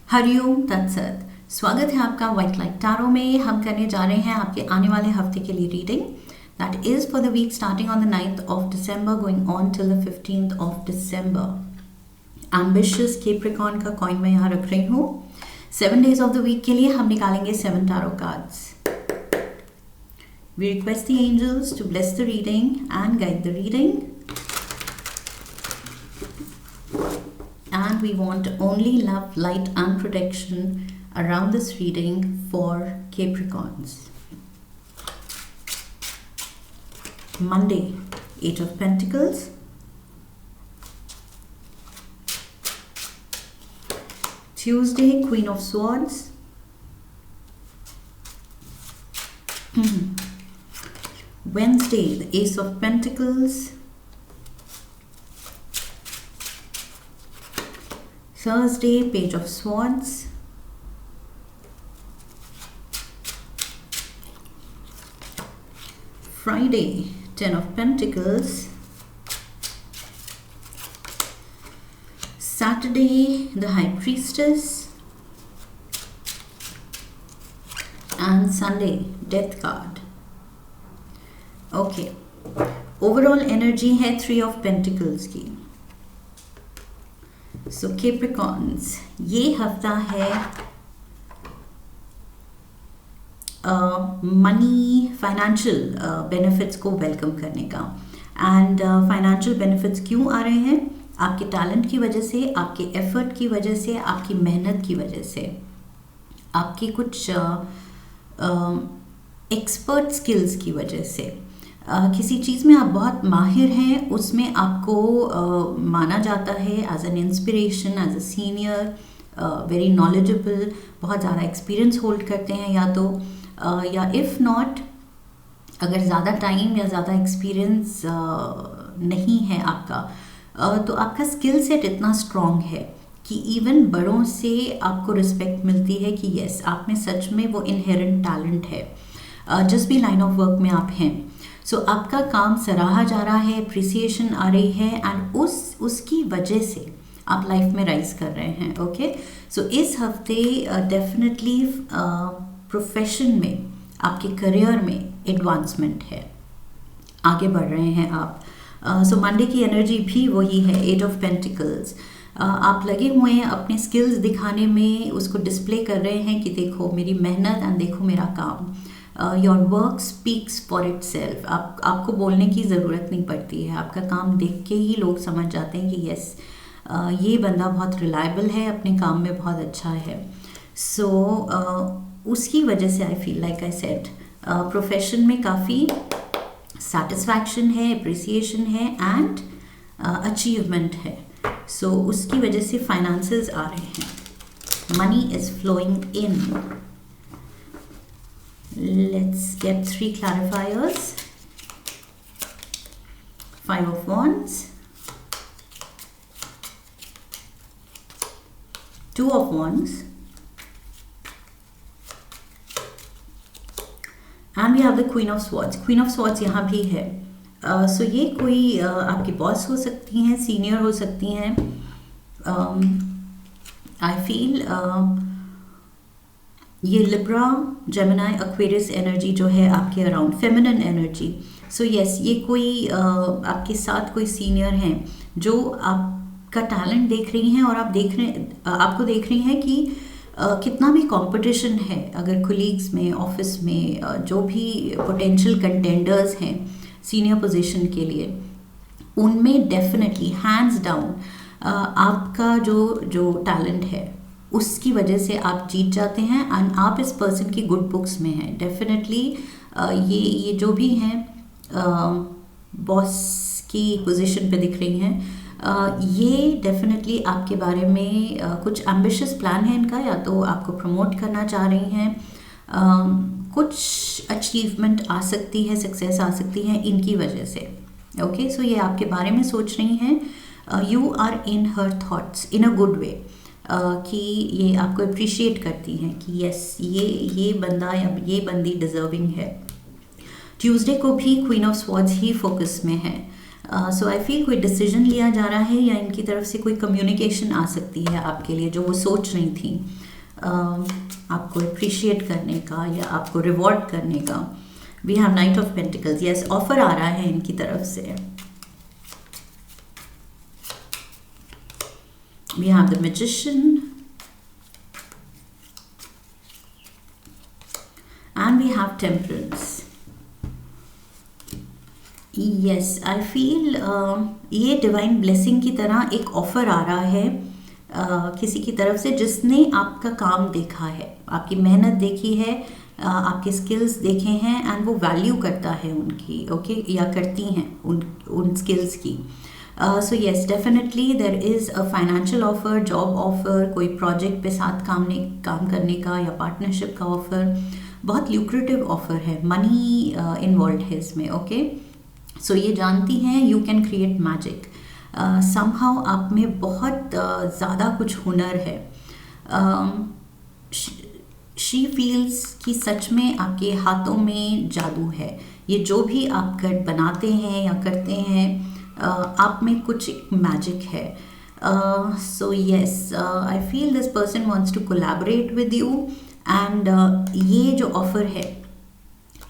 हरिओम तत्सत। स्वागत है आपका व्हाइट लाइट टैरो में। हम करने जा रहे हैं आपके आने वाले हफ्ते के लिए reading that is for the week starting on the 9th of December going on till the 15th of December। Ambitious Capricorn का कॉइन मैं यहाँ रख रही हूँ। 7 days ऑफ द वीक के लिए हम निकालेंगे 7 tarot cards. We request the angels to bless the reading and guide the reading. And we want only love, light and protection around this reading for Capricorns. Monday, 8 of Pentacles. Tuesday, Queen of Swords. Wednesday, the Ace of Pentacles. Thursday, Page of Swords. Friday, 10 of Pentacles. Saturday, the High Priestess. And Sunday, Death card. Okay. Overall energy है 3 of Pentacles की। सो Capricorns, ये हफ्ता है money financial benefits को welcome करने का। And financial benefits क्यों आ रहे हैं? आपके टैलेंट की वजह से, आपके एफर्ट की वजह से, आपकी मेहनत की वजह से, आपकी कुछ एक्सपर्ट स्किल्स की वजह से। किसी चीज़ में आप बहुत माहिर हैं, उसमें आपको माना जाता है as an inspiration, as a senior, very knowledgeable, बहुत ज़्यादा एक्सपीरियंस होल्ड करते हैं या तो, या इफ़ नॉट, अगर ज़्यादा टाइम या ज़्यादा एक्सपीरियंस नहीं है आपका, तो आपका स्किल सेट इतना स्ट्रॉन्ग है कि इवन बड़ों से आपको रिस्पेक्ट मिलती है कि यस, आप में सच में वो इनहेरेंट टैलेंट है। जिस भी लाइन ऑफ वर्क में आप हैं, सो आपका काम सराहा जा रहा है, अप्रिसिएशन आ रही है, एंड उसकी वजह से आप लाइफ में राइज कर रहे हैं। ओके, सो इस हफ्ते डेफिनेटली प्रोफेशन में, आपके करियर में एडवांसमेंट है, आगे बढ़ रहे हैं आप। सो मंडे की एनर्जी भी वही है, 8 ऑफ पेंटिकल्स। आप लगे हुए हैं अपने स्किल्स दिखाने में, उसको डिस्प्ले कर रहे हैं कि देखो मेरी मेहनत एंड देखो मेरा काम। Your work speaks for it self. आपको बोलने की ज़रूरत नहीं पड़ती है, आपका काम देख के ही लोग समझ जाते हैं कि यस, ये बंदा बहुत रिलायबल है, अपने काम में बहुत अच्छा है। सो उसकी वजह से I feel like I said, profession में काफ़ी सेटिस्फैक्शन है, अप्रिसिएशन है एंड अचीवमेंट है। सो उसकी वजह से फाइनेंसेस आ रहे हैं, money is flowing in. Let's get 3 clarifiers. 5 of Wands, 2 of Wands, and we have the Queen of Swords. Queen of Swords यहाँ भी है। So ये कोई आपकी बॉस हो सकती हैं, सीनियर हो सकती हैं। I feel ये लिब्रा, जेमिनाई, एक्वेरियस एनर्जी जो है आपके around, feminine energy. So yes, ये कोई आपके साथ कोई सीनियर हैं जो आपका टैलेंट देख रही हैं, और आपको देख रही हैं कि कितना भी कंपटीशन है, अगर कोलीग्स में, ऑफिस में, जो भी पोटेंशियल कंटेंडर्स हैं सीनियर पोजीशन के लिए, उनमें डेफिनेटली हैंड्स डाउन आपका जो टैलेंट है उसकी वजह से आप जीत जाते हैं, एंड आप इस पर्सन की गुड बुक्स में हैं। डेफिनेटली ये जो भी हैं बॉस की पोजीशन पे दिख रही हैं, ये डेफिनेटली आपके बारे में कुछ एम्बिशियस प्लान है इनका, या तो आपको प्रमोट करना चाह रही हैं, कुछ अचीवमेंट आ सकती है, सक्सेस आ सकती है इनकी वजह से। ओके, सो ये आपके बारे में सोच रही हैं। You are in her thoughts in a good way, कि ये आपको अप्रिशिएट करती हैं कि यस, ये बंदा या ये बंदी डिजर्विंग है। ट्यूसडे को भी queen of swords he focus में है, सो आई फील कोई डिसीजन लिया जा रहा है या इनकी तरफ से कोई कम्युनिकेशन आ सकती है आपके लिए जो वो सोच रही थी, आपको अप्रिशिएट करने का या आपको रिवॉर्ड करने का। We have knight of pentacles, yes offer आ रहा है इनकी तरफ से। We have the magician and we have temperance. Yes I feel ये डिवाइन ब्लेसिंग की तरह एक ऑफर आ रहा है किसी की तरफ से जिसने आपका काम देखा है, आपकी मेहनत देखी है, आपके स्किल्स देखे हैं एंड वो वैल्यू करता है उनकी, ओके या करती हैं उन स्किल्स की। So yes definitely there is a financial offer, job offer, कोई प्रोजेक्ट पे साथ काम करने का या पार्टनरशिप का ऑफर, बहुत ल्यूक्रेटिव ऑफर है, मनी इन्वॉल्व है इसमें, ओके। सो ये जानती हैं you can create magic, somehow आप में बहुत ज़्यादा कुछ हुनर है। शी फील्स कि सच में आपके हाथों में जादू है, ये जो भी आप बनाते हैं या करते हैं आप में कुछ मैजिक है। So yes I feel this person wants to collaborate with you and ये जो ऑफ़र है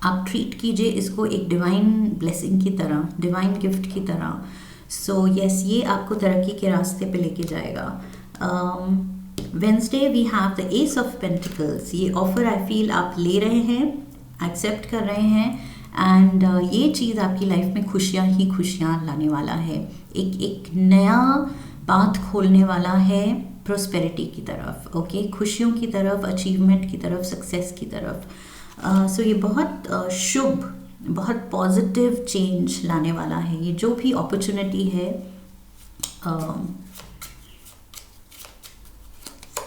आप ट्रीट कीजिए इसको एक डिवाइन ब्लेसिंग की तरह, डिवाइन गिफ्ट की तरह। सो येस ये आपको तरक्की के रास्ते पे लेके जाएगा। Wednesday we have the ace of pentacles, ये ऑफ़र आई फील आप ले रहे हैं, एक्सेप्ट कर रहे हैं एंड ये चीज़ आपकी लाइफ में खुशियाँ ही खुशियाँ लाने वाला है, एक नया पाथ खोलने वाला है प्रोस्पेरिटी की तरफ, ओके खुशियों की तरफ, अचीवमेंट की तरफ, सक्सेस की तरफ। सो ये बहुत शुभ, बहुत पॉजिटिव चेंज लाने वाला है ये जो भी अपॉर्चुनिटी है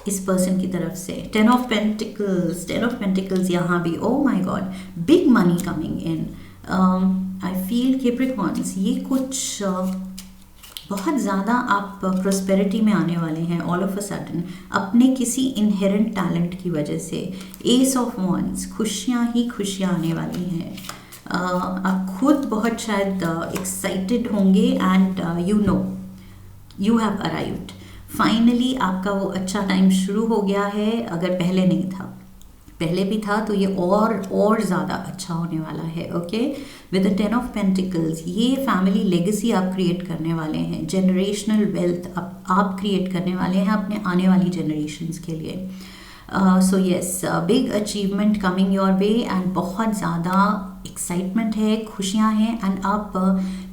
इस पर्सन की तरफ से। टेन ऑफ पेंटिकल्स यहाँ भी, oh my God big money coming in. I feel Capricorns ये कुछ बहुत ज़्यादा आप प्रोस्पेरिटी में आने वाले हैं ऑल ऑफ अ सडन अपने किसी इनहेरेंट टैलेंट की वजह से। एस ऑफ वॉन्ड्स, खुशियाँ ही खुशियाँ आने वाली हैं। आप खुद बहुत शायद एक्साइटेड होंगे and you know you have arrived, finally आपका वो अच्छा टाइम शुरू हो गया है। अगर पहले नहीं था, पहले भी था तो ये और ज़्यादा अच्छा होने वाला है, okay. With the 10 of pentacles ये फैमिली लेगेसी आप क्रिएट करने वाले हैं, जनरेशनल वेल्थ आप क्रिएट करने वाले हैं अपने आने वाली जनरेशन्स के लिए। So yes big achievement coming your way and बहुत ज़्यादा एक्साइटमेंट है, खुशियाँ हैं एंड आप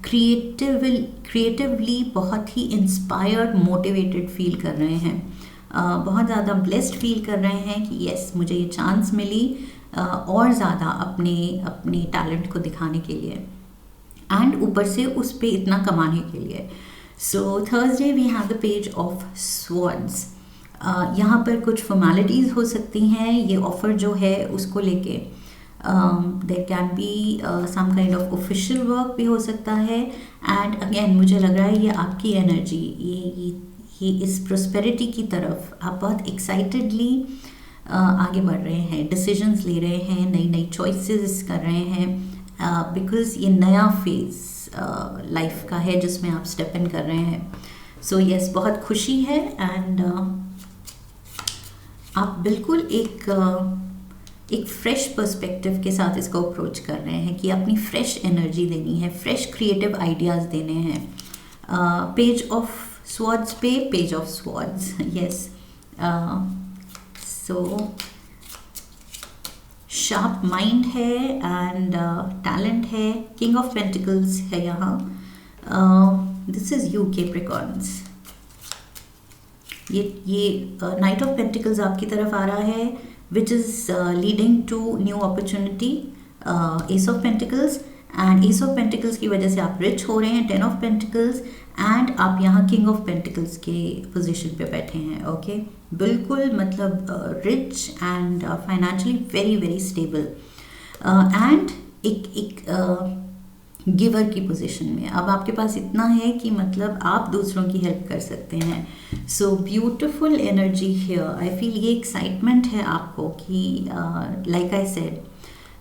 क्रिएटिवली बहुत ही इंस्पायर्ड, मोटिवेटेड फील कर रहे हैं, बहुत ज़्यादा ब्लेस्ड फील कर रहे हैं कि यस मुझे ये चांस मिली और ज़्यादा अपने टैलेंट को दिखाने के लिए एंड ऊपर से उस पे इतना कमाने के लिए। So Thursday we have the page of swords. यहाँ पर कुछ फॉर्मेलिटीज़ हो सकती हैं ये ऑफ़र जो है उसको लेके। There can be some kind of official work भी हो सकता है एंड अगेन मुझे लग रहा है ये आपकी एनर्जी, ये इस प्रोस्पेरिटी की तरफ आप बहुत एक्साइटेडली आगे बढ़ रहे हैं, डिसीजंस ले रहे हैं, नई चॉइसेस कर रहे हैं बिकॉज़ ये नया फेज़ लाइफ का है जिसमें आप स्टेप इन कर रहे हैं। सो येस बहुत खुशी है एंड आप बिल्कुल एक फ्रेश पर्सपेक्टिव के साथ इसको अप्रोच कर रहे हैं कि अपनी फ्रेश एनर्जी देनी है, फ्रेश क्रिएटिव आइडियाज़ देने हैं। पेज ऑफ स्वॉर्ड्स पे page of swords, yes so sharp mind है एंड टैलेंट है। किंग ऑफ पेंटिकल्स है यहाँ, दिस इज़ यू कैप्रिकॉर्न्स। ये नाइट ऑफ पेंटिकल्स आपकी तरफ आ रहा है which is leading to new opportunity. Ace of pentacles and ace of pentacles की वजह से आप रिच हो रहे हैं। 10 ऑफ पेंटिकल्स एंड आप यहाँ किंग ऑफ पेंटिकल्स के पोजीशन पे बैठे हैं, ओके बिल्कुल मतलब rich and financially very very stable and एक गिवर की पोजीशन में। अब आपके पास इतना है कि मतलब आप दूसरों की हेल्प कर सकते हैं। So beautiful energy here, I feel ये एक्साइटमेंट है आपको कि like I said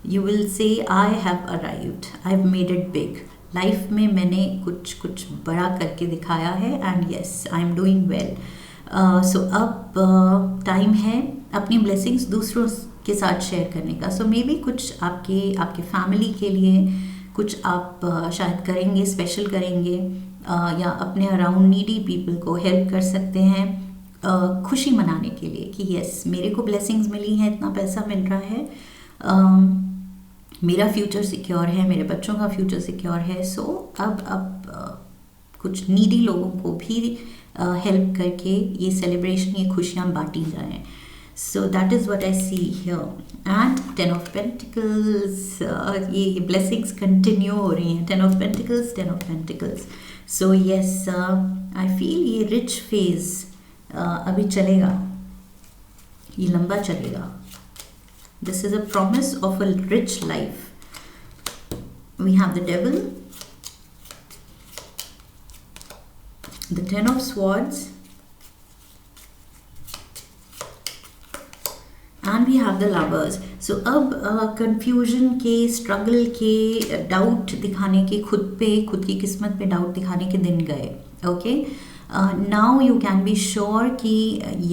you will say I have arrived, I've made it big, life में मैंने कुछ कुछ बड़ा करके दिखाया है and yes I am doing well. So अब टाइम है अपनी ब्लेसिंग्स दूसरों के साथ शेयर करने का। सो मे बी कुछ आपके फैमिली के लिए कुछ आप शायद करेंगे, स्पेशल करेंगे, या अपने अराउंड नीडी पीपल को हेल्प कर सकते हैं खुशी मनाने के लिए कि यस मेरे को ब्लेसिंग्स मिली हैं, इतना पैसा मिल रहा है, मेरा फ्यूचर सिक्योर है, मेरे बच्चों का फ्यूचर सिक्योर है। सो अब कुछ नीडी लोगों को भी हेल्प करके ये सेलिब्रेशन, ये खुशियाँ बांटी जाएं। So that is what I see here. And 10 of pentacles, ये ब्लेसिंग्स कंटिन्यू हो रही हैं। 10 of pentacles, 10 of pentacles. So yes I feel ये रिच फेज अभी चलेगा, ये लंबा चलेगा। This is a promise of a rich life. We have the devil, the 10 of swords, and we have the lovers. So अब confusion के, struggle के, doubt दिखाने के, खुद पे, खुद की किस्मत पे doubt दिखाने के दिन गए। Okay? Now you can be sure कि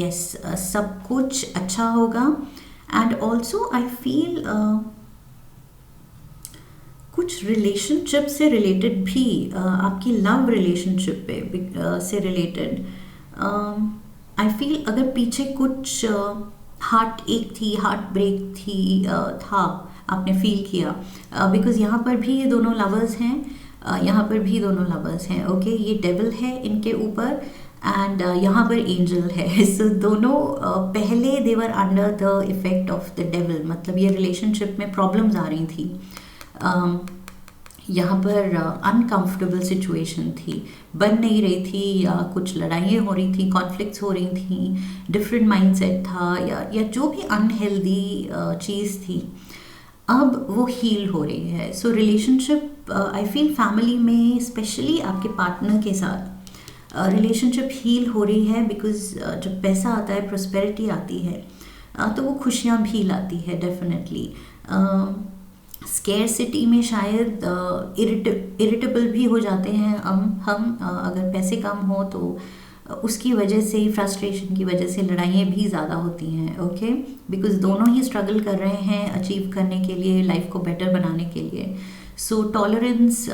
yes सब कुछ अच्छा होगा। एंड ऑल्सो आई फील कुछ रिलेशनशिप से रिलेटेड भी, आपकी लव रिलेशनशिप पे से रिलेटेड आई फील अगर पीछे कुछ हार्ट एक थी, हार्ट ब्रेक थी, था, आपने फील किया, बिकॉज यहाँ पर भी ये दोनों लवर्स हैं, यहाँ पर भी दोनों लवर्स हैं। ओके, ये डेविल है इनके ऊपर एंड यहाँ पर एंजल है। सो दोनों पहले they were under the effect of the devil, मतलब ये रिलेशनशिप में प्रॉब्लम्स आ रही थी, यहाँ पर अनकंफर्टेबल सिचुएशन थी, बन नहीं रही थी, या कुछ लड़ाइयाँ हो रही थी, कॉन्फ्लिक्ट्स हो रही थी, डिफरेंट माइंडसेट था, या जो भी अनहेल्दी चीज़ थी, अब वो हील हो रही है। सो रिलेशनशिप आई फील फैमिली में स्पेशली आपके पार्टनर के साथ रिलेशनशिप हील हो रही है, बिकॉज जब पैसा आता है, प्रोस्पेरिटी आती है, तो वो खुशियाँ भी लाती है डेफिनेटली। स्केर्सिटी में शायद इरिटेबल भी हो जाते हैं हम अगर पैसे कम हो तो उसकी वजह से, फ्रस्ट्रेशन की वजह से लड़ाइयाँ भी ज़्यादा होती हैं। ओके, बिकॉज दोनों ही स्ट्रगल कर रहे हैं अचीव करने के लिए, लाइफ को बेटर बनाने के लिए। सो टॉलरेंस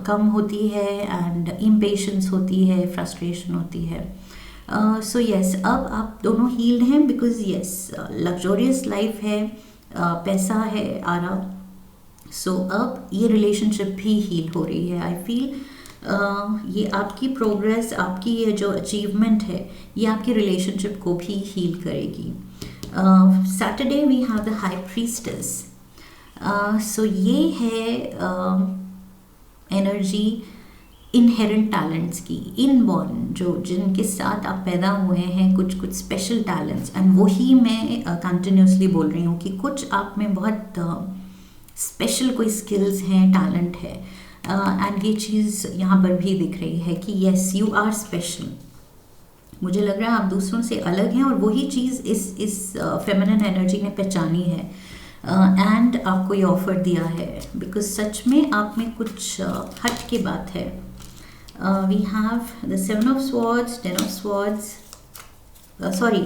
कम होती है एंड इम्पेशंस होती है, फ्रस्ट्रेशन होती है। सो यस अब आप दोनों हील्ड हैं, बिकॉज यस लग्जोरियस लाइफ है, पैसा है आ रहा। सो अब ये रिलेशनशिप भी हील हो रही है। आई फील ये आपकी प्रोग्रेस, आपकी ये जो अचीवमेंट है, ये आपकी रिलेशनशिप को भी हील करेगी। Saturday we have the high priestess. So ये है एनर्जी इनहेरेंट टैलेंट्स की, इनबॉर्न, जो जिनके साथ आप पैदा हुए हैं, कुछ कुछ स्पेशल टैलेंट्स, एंड वही मैं कंटिन्यूसली बोल रही हूँ कि कुछ आप में बहुत स्पेशल कोई स्किल्स हैं, टैलेंट है, एंड ये चीज़ यहाँ पर भी दिख रही है कि येस यू आर स्पेशल। मुझे लग रहा है आप दूसरों से अलग हैं, और वही चीज़ इस फेमिनिन एनर्जी ने पहचानी है एंड आपको ये ऑफर दिया है, बिकॉज सच में आप में कुछ हट के बात है। We have the 7 of swords, 10 of swords, sorry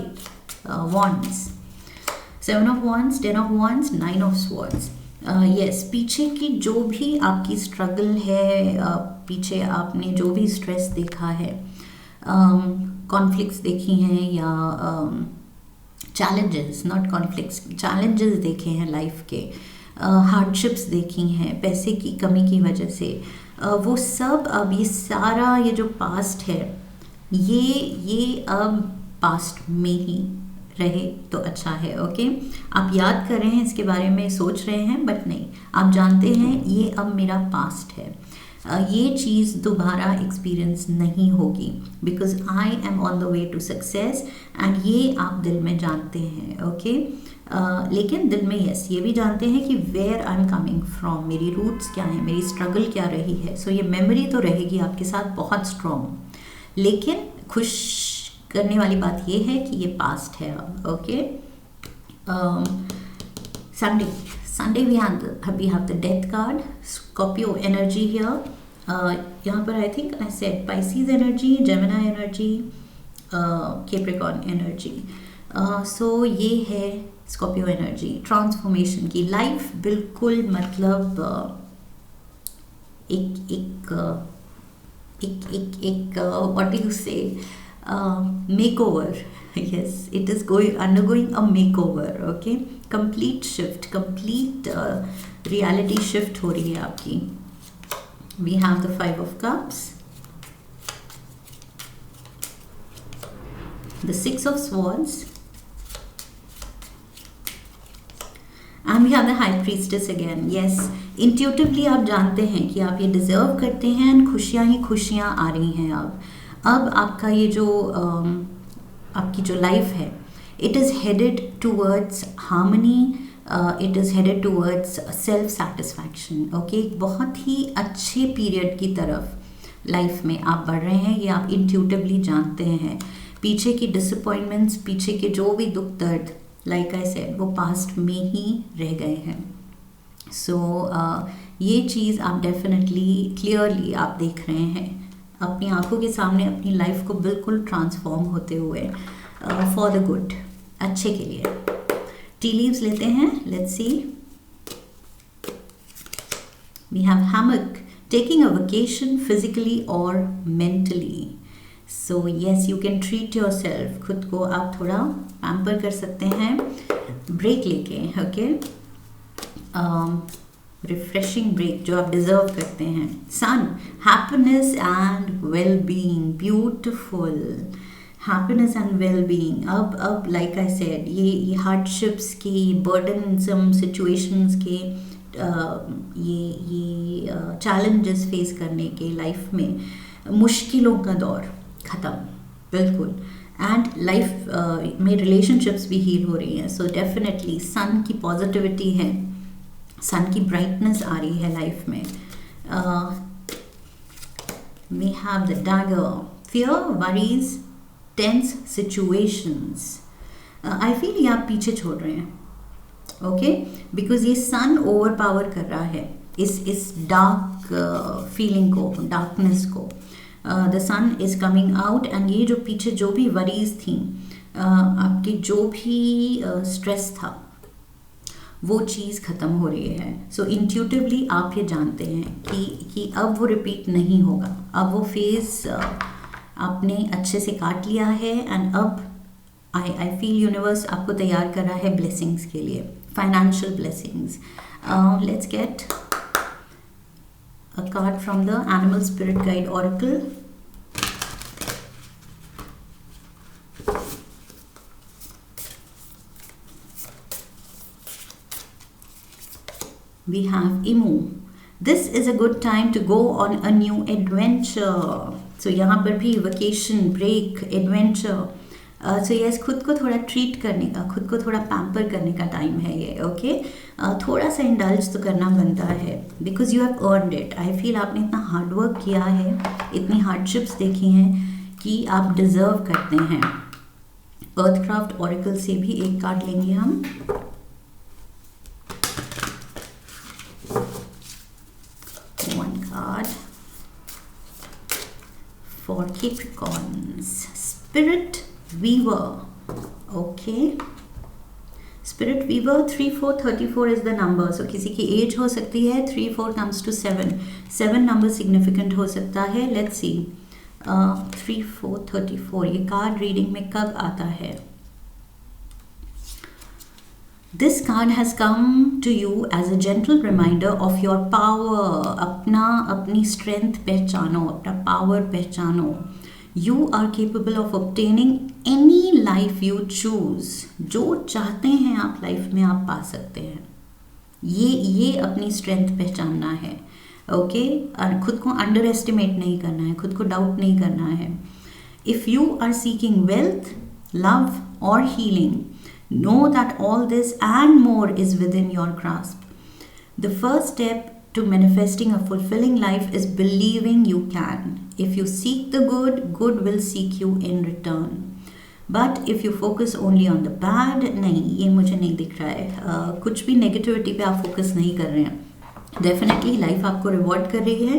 wands, 7 of wands, 10 of wands, 9 of swords. Yes पीछे की जो भी आपकी स्ट्रगल है, पीछे आपने जो भी स्ट्रेस देखा है, कॉन्फ्लिक्ट्स देखी हैं, या चैलेंजेस, नॉट कॉन्फ्लिक्ट्स, चैलेंजेस देखे हैं लाइफ के, हार्डशिप्स देखी हैं पैसे की कमी की वजह से, वो सब अब ये सारा ये जो पास्ट है, ये अब पास्ट में ही रहे तो अच्छा है। ओके, आप याद कर रहे हैं, इसके बारे में सोच रहे हैं, बट नहीं, आप जानते हैं ये अब मेरा पास्ट है, ये चीज़ दोबारा एक्सपीरियंस नहीं होगी, because I am on the way to success, and ये आप दिल में जानते हैं। ओके, लेकिन दिल में यस ये भी जानते हैं कि where I am coming from, मेरी रूट्स क्या हैं, मेरी स्ट्रगल क्या रही है। सो ये मेमोरी तो रहेगी आपके साथ बहुत स्ट्रॉन्ग, लेकिन खुश करने वाली बात ये है कि ये पास्ट है अब। Okay, Sunday we have the death card, Scorpio energy here, यहाँ पर I think I said Pisces energy, Gemini energy, Capricorn energy. So ये है स्कॉर्पियो एनर्जी ट्रांसफॉर्मेशन की। लाइफ बिल्कुल मतलब एक what do you say makeover. yes, it is undergoing a makeover. Okay, complete shift, complete reality shift हो रही है आपकी। We have the 5 of cups, the 6 of swords, and we have the high priestess again. Yes, intuitively आप जानते हैं कि आप ये डिजर्व करते हैं and खुशियाँ ही खुशियाँ आ रही हैं। अब आपका ये जो आपकी जो लाइफ है, it is headed towards harmony, it is headed towards self satisfaction. Okay, बहुत ही अच्छे पीरियड की तरफ लाइफ में आप बढ़ रहे हैं, ये आप इंट्यूटिवली जानते हैं। पीछे की डिसअपॉइंटमेंट्स, पीछे के जो भी दुख दर्द, लाइक आई सेड, वो पास्ट में ही रह गए हैं। सो ये चीज़ आप डेफिनेटली क्लियरली आप देख रहे हैं अपनी आंखों के सामने, अपनी लाइफ को बिल्कुल ट्रांसफॉर्म होते हुए फॉर द गुड, अच्छे के लिए। टी लीव्स लेते हैं, let's see. We have hammock, taking a vacation physically और मेंटली। So yes, you can treat yourself, खुद को आप थोड़ा पैम्पर कर सकते हैं ब्रेक लेके। ओके, रिफ्रेशिंग ब्रेक जो आप डिजर्व करते हैं। Sun, happiness and well being, beautiful happiness and well being. अब लाइक आई सेड, ये हार्डशिप्स की, बर्डनसम सिचुएशंस के, ये चैलेंजेस फेस करने के लाइफ में, मुश्किलों का दौर ख़त्म बिल्कुल। एंड लाइफ में रिलेशनशिप्स भी हील हो रही हैं। सो डेफिनेटली सन की पॉजिटिविटी है, सन की ब्राइटनेस आ रही है लाइफ में। We have the dagger, fear, worries, tense situations. I feel ये आप पीछे छोड़ रहे हैं। ओके, बिकॉज ये सन ओवर पावर कर रहा है इस डार्क फीलिंग को, डार्कनेस को। The sun is coming out and ये जो पीछे जो भी वरीज थी, आपकी जो भी स्ट्रेस था, वो चीज़ ख़त्म हो रही है। सो इंट्यूटिवली आप ये जानते हैं कि अब वो रिपीट नहीं होगा, अब वो फेज़ आपने अच्छे से काट लिया है। एंड अब आई फील यूनिवर्स आपको तैयार कर रहा है ब्लेसिंग्स के लिए, financial blessings. Let's get a card from the animal spirit guide oracle. We have Emu. This is a good time to go on a new adventure. So यहाँ पर भी vacation, break, adventure. So yes, खुद को थोड़ा treat करने का, खुद को थोड़ा पैम्पर करने का टाइम है ये। ओके, थोड़ा सा इंडल्ज तो करना बनता है, because you have earned it. I feel आपने इतना हार्ड वर्क किया है, इतनी हार्डशिप्स देखी हैं कि आप डिजर्व करते हैं। अर्थक्राफ्ट ऑरेकल से भी एक कार्ड लेंगे हम। For Capricorns, Spirit Weaver. Okay, Spirit Weaver, 3, 4, 34 is the number. So किसी की एज हो सकती है, 3, 4 comes to 7. 7 नंबर सिग्निफिकेंट हो सकता है। Let's see, 3, 4, 34 ये कार्ड रीडिंग में कब आता है? This card has come to you as a gentle reminder of your power. अपनी strength पहचानो, अपना power पहचानो। You are capable of obtaining any life you choose. जो चाहते हैं आप लाइफ में आप पा सकते हैं। ये अपनी strength पहचानना है। ओके, और खुद को अंडर एस्टिमेट नहीं करना है, खुद को डाउट नहीं करना है। If you are seeking wealth, love or healing, know that all this and more is within your grasp. The first step to manifesting a fulfilling life is believing you can. If you seek the good, good will seek you in return. But if you focus only on the bad, नहीं, ये मुझे नहीं दिख रहा है। कुछ भी negativity पे आप फोकस नहीं कर रहे हैं। डेफिनेटली लाइफ आपको रिवॉर्ड कर रही है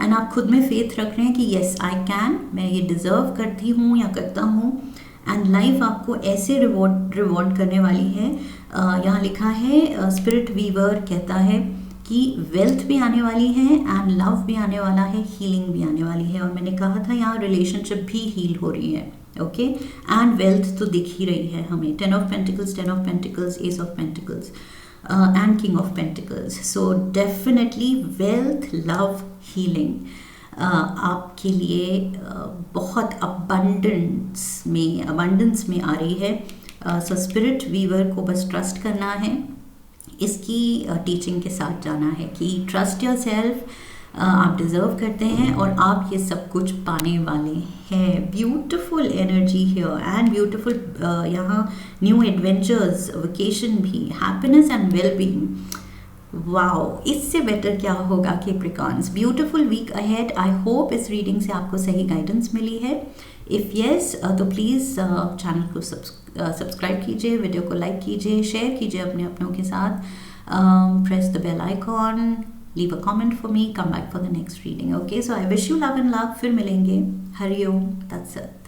एंड आप खुद में फेथ रख रहे हैं कि येस आई कैन, मैं ये डिज़र्व करती हूँ या करता हूँ, एंड लाइफ आपको ऐसे रिवॉर्ड करने वाली है। यहाँ लिखा है स्पिरिट वीवर कहता है कि वेल्थ भी आने वाली है एंड लव भी आने वाला है, हीलिंग भी आने वाली है, और मैंने कहा था यहाँ रिलेशनशिप भी हील हो रही है, ओके। एंड वेल्थ तो दिख ही रही है हमें, 10 of pentacles, 10 of pentacles, S of pentacles and king of pentacles. So definitely wealth, love, healing आपके लिए बहुत अबंडेंस में आ रही है। सो स्पिरिट वीवर को बस ट्रस्ट करना है, इसकी टीचिंग के साथ जाना है कि ट्रस्ट योर सेल्फ, आप डिज़र्व करते हैं और आप ये सब कुछ पाने वाले हैं। Beautiful energy here and beautiful यहाँ न्यू एडवेंचर्स, वेकेशन भी, happiness and well being. Wow, इससे बेटर क्या होगा Capricorns. Beautiful week ahead. I hope इस रीडिंग से आपको सही गाइडेंस मिली है। इफ़ येस तो प्लीज़ चैनल को सब्सक्राइब कीजिए, वीडियो को लाइक कीजिए, शेयर कीजिए अपनों के साथ, press the bell icon, leave a comment for me, come back for the next reading. Okay, so I wish you love and love. फिर मिलेंगे। हरिओम तत्सत।